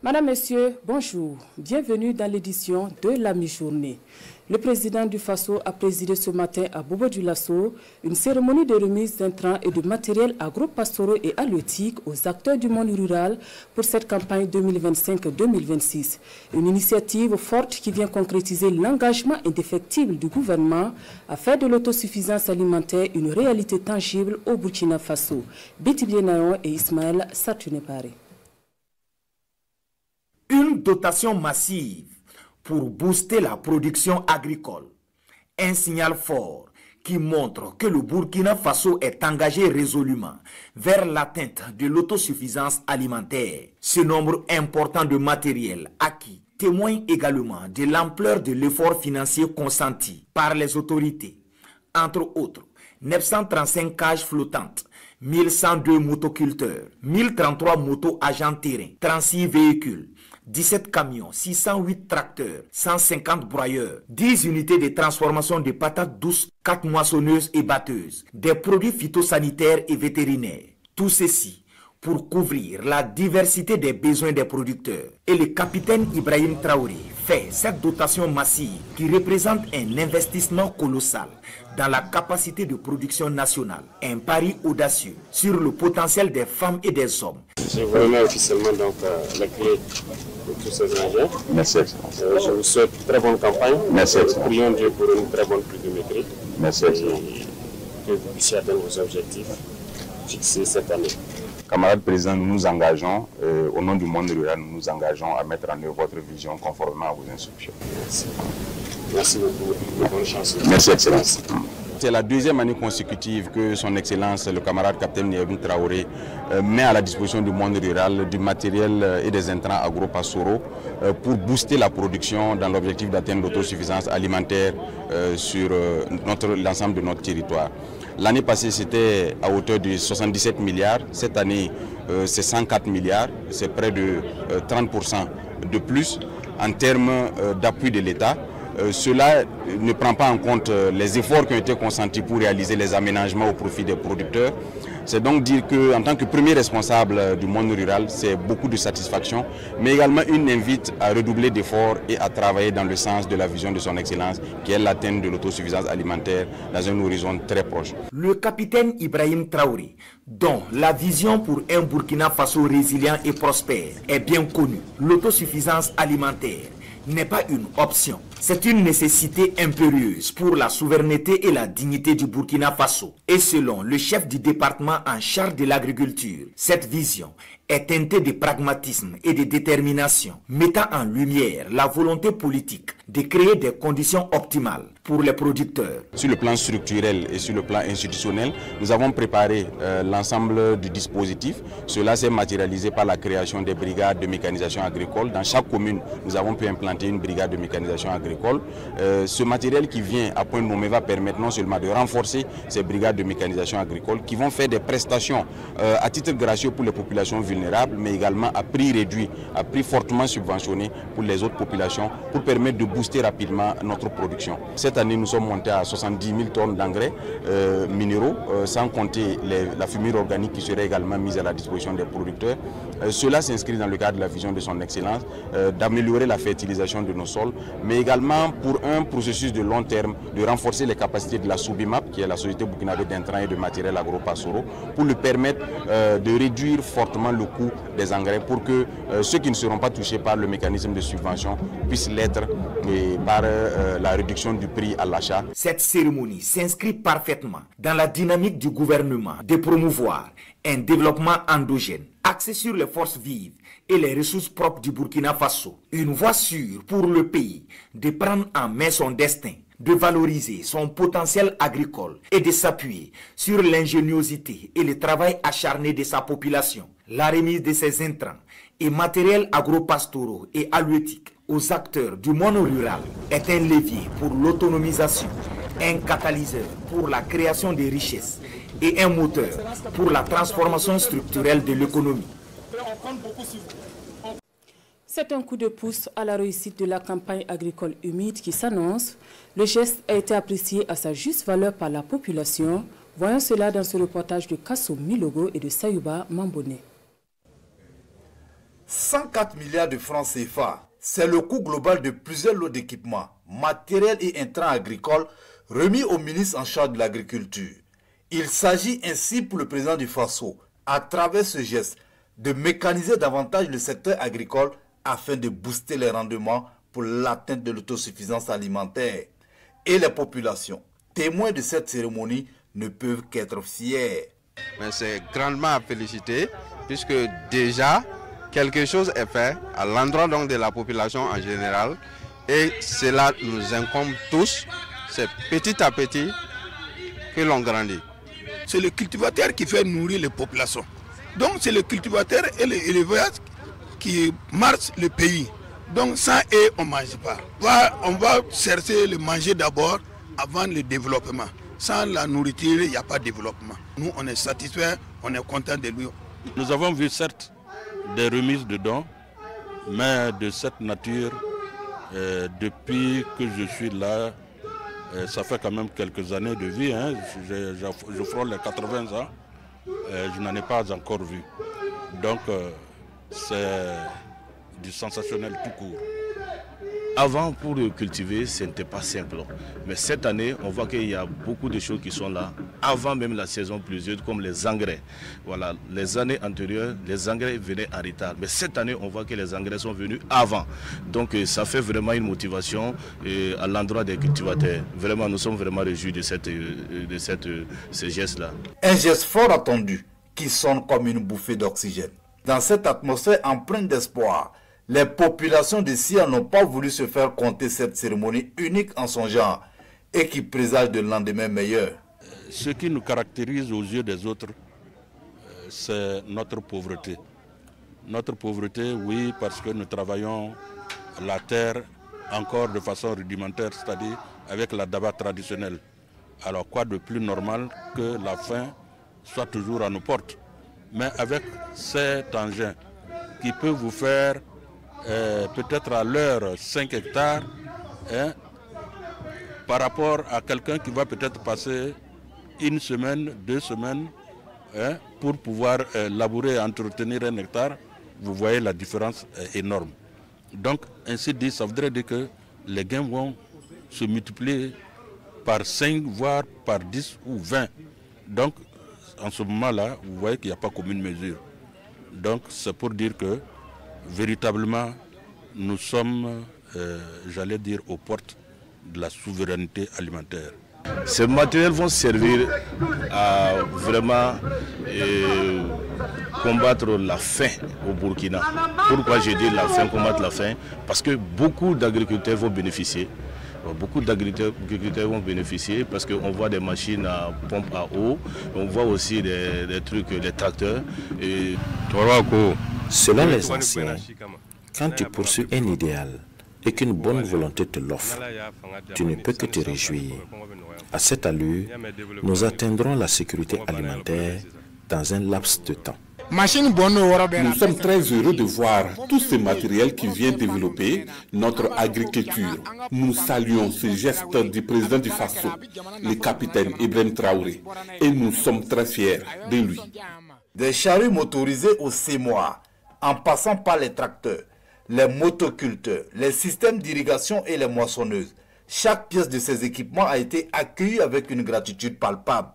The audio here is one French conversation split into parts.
Madame, Messieurs, bonjour. Bienvenue dans l'édition de la mi-journée. Le président du FASO a présidé ce matin à Bobo-Dioulasso une cérémonie de remise d'intrants et de matériel agro-pastoraux et halieutiques aux acteurs du monde rural pour cette campagne 2025-2026. Une initiative forte qui vient concrétiser l'engagement indéfectible du gouvernement à faire de l'autosuffisance alimentaire une réalité tangible au Burkina Faso. Biti Bienayon et Ismaël Satunepare. Une dotation massive pour booster la production agricole. Un signal fort qui montre que le Burkina Faso est engagé résolument vers l'atteinte de l'autosuffisance alimentaire. Ce nombre important de matériel acquis témoigne également de l'ampleur de l'effort financier consenti par les autorités. Entre autres, 935 cages flottantes, 1102 motoculteurs, 1033 motos agents terrain, 36 véhicules, 17 camions, 608 tracteurs, 150 broyeurs, 10 unités de transformation de patates douces, 4 moissonneuses et batteuses, des produits phytosanitaires et vétérinaires. Tout ceci pour couvrir la diversité des besoins des producteurs. Et le capitaine Ibrahim Traoré fait cette dotation massive qui représente un investissement colossal dans la capacité de production nationale, un pari audacieux sur le potentiel des femmes et des hommes. Je vous remets officiellement donc la clé de tous ces engins. Merci. Je vous souhaite une très bonne campagne. Merci. Prions Dieu pour une très bonne pluviométrie. Merci. Et que vous puissiez atteindre vos objectifs fixés cette année. Camarades présidents, nous nous engageons, au nom du monde rural, nous nous engageons à mettre en œuvre votre vision conformément à vos instructions. Merci. Merci beaucoup. Bonne chance. Merci, Excellence. C'est la deuxième année consécutive que son Excellence, le camarade capitaine Ibrahim Traoré, met à la disposition du monde rural du matériel et des intrants agro-pastoraux pour booster la production dans l'objectif d'atteindre l'autosuffisance alimentaire sur l'ensemble de notre territoire. L'année passée, c'était à hauteur de 77 milliards. Cette année, c'est 104 milliards. C'est près de 30% de plus en termes d'appui de l'État. Cela ne prend pas en compte les efforts qui ont été consentis pour réaliser les aménagements au profit des producteurs. C'est donc dire qu'en tant que premier responsable du monde rural, c'est beaucoup de satisfaction, mais également une invite à redoubler d'efforts et à travailler dans le sens de la vision de son Excellence, qui est l'atteinte de l'autosuffisance alimentaire dans un horizon très proche. Le capitaine Ibrahim Traoré, dont la vision pour un Burkina Faso résilient et prospère est bien connue, l'autosuffisance alimentaire n'est pas une option. C'est une nécessité impérieuse pour la souveraineté et la dignité du Burkina Faso. Et selon le chef du département en charge de l'agriculture, cette vision est teintée de pragmatisme et de détermination, mettant en lumière la volonté politique de créer des conditions optimales pour les producteurs. Sur le plan structurel et sur le plan institutionnel, nous avons préparé l'ensemble du dispositif. Cela s'est matérialisé par la création des brigades de mécanisation agricole. Dans chaque commune, nous avons pu implanter une brigade de mécanisation agricole. Ce matériel qui vient à point nommé va permettre non seulement de renforcer ces brigades de mécanisation agricole qui vont faire des prestations à titre gracieux pour les populations vulnérables, mais également à prix réduit, à prix fortement subventionné pour les autres populations, pour permettre de booster rapidement notre production. Cette année, nous sommes montés à 70 000 tonnes d'engrais minéraux, sans compter la fumure organique qui serait également mise à la disposition des producteurs. Cela s'inscrit dans le cadre de la vision de son Excellence, d'améliorer la fertilisation de nos sols, mais également pour un processus de long terme, de renforcer les capacités de la Soubimap, qui est la société burkinabé d'intrants et de matériel agro-pastoraux, pour lui permettre de réduire fortement le coût des engrais pour que ceux qui ne seront pas touchés par le mécanisme de subvention puissent l'être par la réduction du prix à l'achat. Cette cérémonie s'inscrit parfaitement dans la dynamique du gouvernement de promouvoir un développement endogène axé sur les forces vives et les ressources propres du Burkina Faso. Une voie sûre pour le pays de prendre en main son destin, de valoriser son potentiel agricole et de s'appuyer sur l'ingéniosité et le travail acharné de sa population. La remise de ses intrants et matériels agro-pastoraux et halieutiques aux acteurs du monde rural est un levier pour l'autonomisation, un catalyseur pour la création de richesses et un moteur pour la transformation structurelle de l'économie. C'est un coup de pouce à la réussite de la campagne agricole humide qui s'annonce. Le geste a été apprécié à sa juste valeur par la population. Voyons cela dans ce reportage de Kasso Milogo et de Sayuba Mambone. 104 milliards de francs CFA, c'est le coût global de plusieurs lots d'équipements, matériels et intrants agricoles remis au ministre en charge de l'agriculture. Il s'agit ainsi pour le président du Faso, à travers ce geste, de mécaniser davantage le secteur agricole afin de booster les rendements pour l'atteinte de l'autosuffisance alimentaire. Et les populations, témoins de cette cérémonie, ne peuvent qu'être fiers. C'est grandement à féliciter puisque déjà quelque chose est fait à l'endroit donc de la population en général et cela nous incombe tous. C'est petit à petit que l'on grandit. C'est le cultivateur qui fait nourrir les populations. Donc c'est le cultivateur et l'éleveur qui marchent le pays. Donc sans eux, on ne mange pas. On va chercher le manger d'abord avant le développement. Sans la nourriture, il n'y a pas de développement. Nous, on est satisfaits, on est content de lui. Nous avons vu certes des remises de dons, mais de cette nature, depuis que je suis là, ça fait quand même quelques années de vie, hein. Je frôle les 80 ans, je n'en ai pas encore vu. Donc c'est du sensationnel tout court. Avant, pour cultiver, ce n'était pas simple. Mais cette année, on voit qu'il y a beaucoup de choses qui sont là, avant même la saison pluvieuse, comme les engrais. Voilà, les années antérieures, les engrais venaient en retard. Mais cette année, on voit que les engrais sont venus avant. Donc ça fait vraiment une motivation à l'endroit des cultivateurs. Vraiment, nous sommes vraiment réjouis de ce geste-là. Un geste fort attendu, qui sonne comme une bouffée d'oxygène. Dans cette atmosphère empreinte d'espoir, les populations de Sia n'ont pas voulu se faire compter cette cérémonie unique en son genre et qui présage de lendemain meilleur. Ce qui nous caractérise aux yeux des autres, c'est notre pauvreté. Notre pauvreté, oui, parce que nous travaillons la terre encore de façon rudimentaire, c'est-à-dire avec la daba traditionnelle. Alors quoi de plus normal que la faim soit toujours à nos portes. Mais avec cet engin qui peut vous faire peut-être à l'heure 5 hectares, hein, par rapport à quelqu'un qui va peut-être passer 1 semaine, 2 semaines, hein, pour pouvoir labourer et entretenir 1 hectare, vous voyez la différence est énorme. Donc ainsi dit, ça voudrait dire que les gains vont se multiplier par 5, voire par 10 ou 20. Donc en ce moment-là, vous voyez qu'il n'y a pas commune mesure. Donc c'est pour dire que véritablement, nous sommes, j'allais dire, aux portes de la souveraineté alimentaire. Ces matériels vont servir à vraiment combattre la faim au Burkina. Pourquoi je dis la faim, combattre la faim? Parce que beaucoup d'agriculteurs vont bénéficier. Beaucoup d'agriculteurs vont bénéficier parce qu'on voit des machines à pompe à eau, on voit aussi des trucs, des tracteurs. Et... Selon les anciens, quand tu poursuis un idéal et qu'une bonne volonté te l'offre, tu ne peux que te réjouir. À cette allure, nous atteindrons la sécurité alimentaire dans un laps de temps. Nous sommes très heureux de voir tous ces matériels qui viennent développer notre agriculture. Nous saluons ce geste du président du Faso, le capitaine Ibrahim Traoré, et nous sommes très fiers de lui. Des charrues motorisées au CEMOA, en passant par les tracteurs, les motoculteurs, les systèmes d'irrigation et les moissonneuses. Chaque pièce de ces équipements a été accueillie avec une gratitude palpable.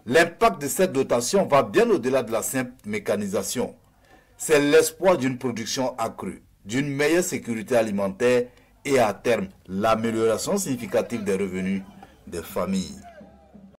L'impact de cette dotation va bien au-delà de la simple mécanisation. C'est l'espoir d'une production accrue, d'une meilleure sécurité alimentaire et à terme l'amélioration significative des revenus des familles.